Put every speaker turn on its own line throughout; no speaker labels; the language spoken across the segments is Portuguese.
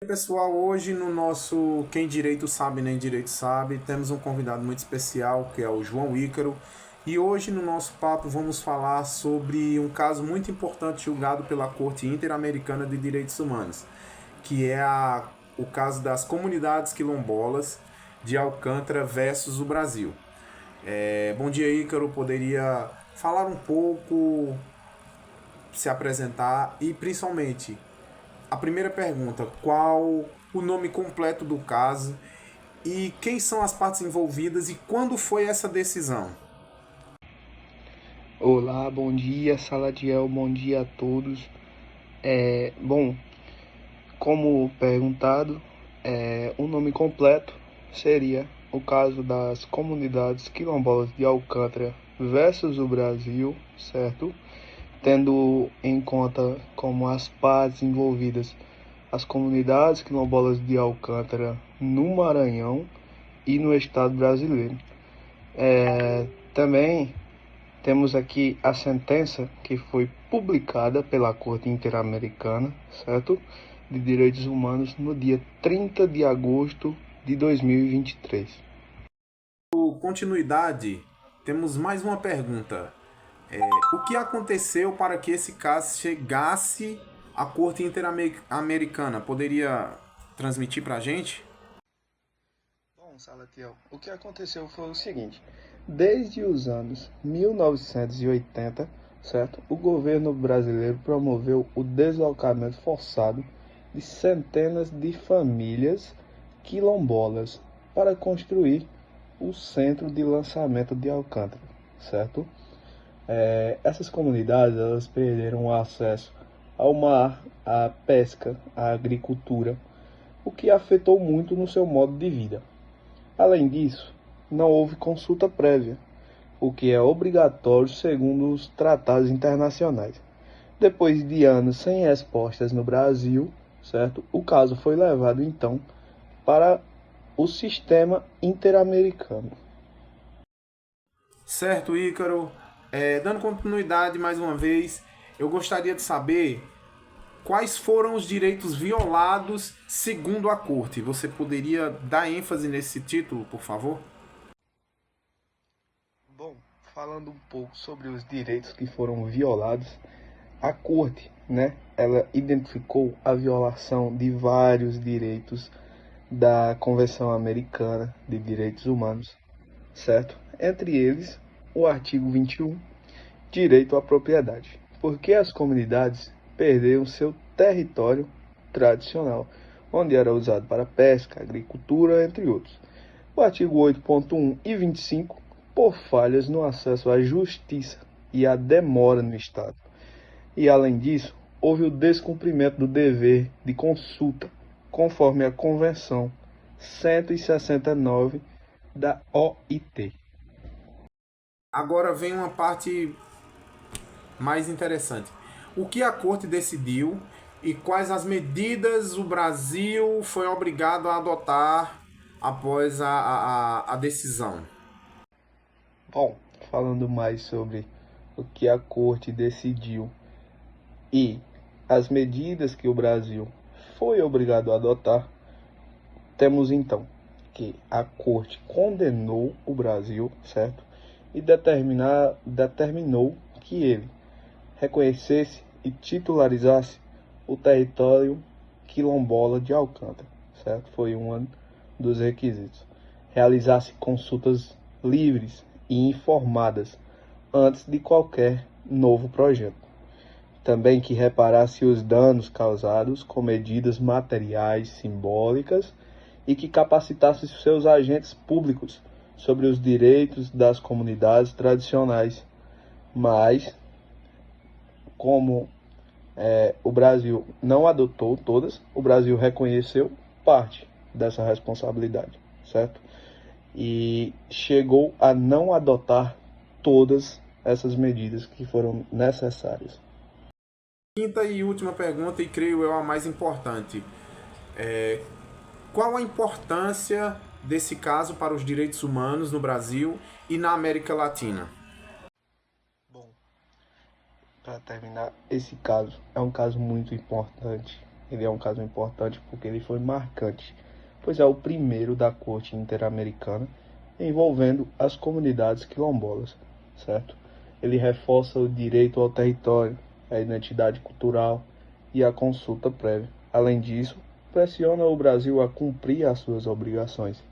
Pessoal, hoje no nosso Quem Direito Sabe Nem Direito Sabe, temos um convidado muito especial que é o João Ícaro. E hoje no nosso papo vamos falar sobre um caso muito importante julgado pela Corte Interamericana de Direitos Humanos, que é o caso das comunidades quilombolas de Alcântara versus o Brasil. Bom dia, Ícaro. Poderia falar um pouco, se apresentar e principalmente a primeira pergunta: qual o nome completo do caso e quem são as partes envolvidas e quando foi essa decisão?
Olá, bom dia, Salatiel, bom dia a todos. Bom, como perguntado, o nome completo seria o caso das comunidades quilombolas de Alcântara versus o Brasil, certo? Tendo em conta como as partes envolvidas as comunidades quilombolas de Alcântara no Maranhão e no estado brasileiro. Também temos aqui a sentença que foi publicada pela Corte Interamericana, certo? De Direitos Humanos no dia 30 de agosto de 2023.
Por continuidade, temos mais uma pergunta. O que aconteceu para que esse caso chegasse à Corte Interamericana? Poderia transmitir para a gente?
Bom, Salatiel, o que aconteceu foi o seguinte: desde os anos 1980, certo? O governo brasileiro promoveu o deslocamento forçado de centenas de famílias quilombolas para construir o centro de lançamento de Alcântara, certo? Essas comunidades elas perderam o acesso ao mar, à pesca, à agricultura, o que afetou muito no seu modo de vida. Além disso, não houve consulta prévia, o que é obrigatório segundo os tratados internacionais. Depois de anos sem respostas no Brasil, certo? O caso foi levado então para o sistema interamericano.
Certo, Ícaro. Dando continuidade mais uma vez, eu gostaria de saber quais foram os direitos violados segundo a Corte. Você poderia dar ênfase nesse título, por favor?
Bom, falando um pouco sobre os direitos que foram violados, a Corte, né, ela identificou a violação de vários direitos da Convenção Americana de Direitos Humanos, certo? Entre eles, o artigo 21, direito à propriedade, porque as comunidades perderam seu território tradicional, onde era usado para pesca, agricultura, entre outros. O artigo 8.1 e 25, por falhas no acesso à justiça e a demora no Estado. E, além disso, houve o descumprimento do dever de consulta, conforme a Convenção 169 da OIT.
Agora vem uma parte mais interessante. O que a Corte decidiu e quais as medidas o Brasil foi obrigado a adotar após a decisão?
Bom, falando mais sobre o que a Corte decidiu e as medidas que o Brasil foi obrigado a adotar, temos então que a Corte condenou o Brasil, certo? E determinou que ele reconhecesse e titularizasse o território quilombola de Alcântara, certo? Foi um dos requisitos. Realizasse consultas livres e informadas antes de qualquer novo projeto. Também que reparasse os danos causados com medidas materiais simbólicas e que capacitasse seus agentes públicos sobre os direitos das comunidades tradicionais. Mas, como o Brasil não adotou todas, o Brasil reconheceu parte dessa responsabilidade, certo? E chegou a não adotar todas essas medidas que foram necessárias.
Quinta e última pergunta, e creio eu a mais importante. Qual a importância desse caso para os direitos humanos no Brasil e na América Latina?
Bom, para terminar, esse caso é um caso muito importante, Ele é um caso importante porque ele foi marcante, pois é o primeiro da Corte Interamericana envolvendo as comunidades quilombolas, certo? Ele reforça o direito ao território, a identidade cultural e a consulta prévia. Além disso, pressiona o Brasil a cumprir as suas obrigações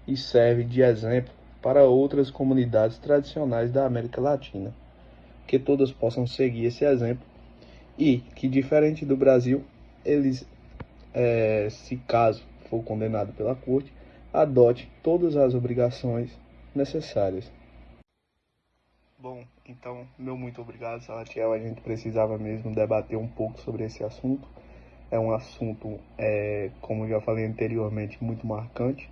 e serve de exemplo para outras comunidades tradicionais da América Latina, que todas possam seguir esse exemplo e que, diferente do Brasil, eles, se caso for condenado pela corte, adote todas as obrigações necessárias. Bom, então, meu muito obrigado, Salatiel. A gente precisava mesmo debater um pouco sobre esse assunto. É um assunto, como já falei anteriormente, muito marcante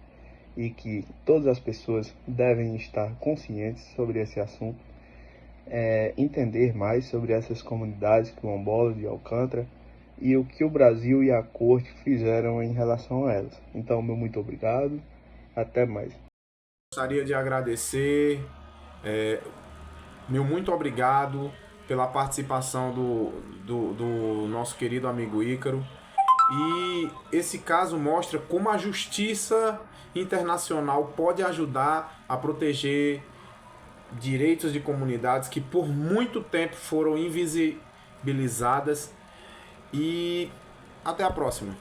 e que todas as pessoas devem estar conscientes sobre esse assunto, entender mais sobre essas comunidades quilombolas de Alcântara e o que o Brasil e a corte fizeram em relação a elas. Então, meu muito obrigado. Até mais.
Gostaria de agradecer, meu muito obrigado pela participação do nosso querido amigo Ícaro. E esse caso mostra como a justiça internacional pode ajudar a proteger direitos de comunidades que por muito tempo foram invisibilizadas. E até a próxima.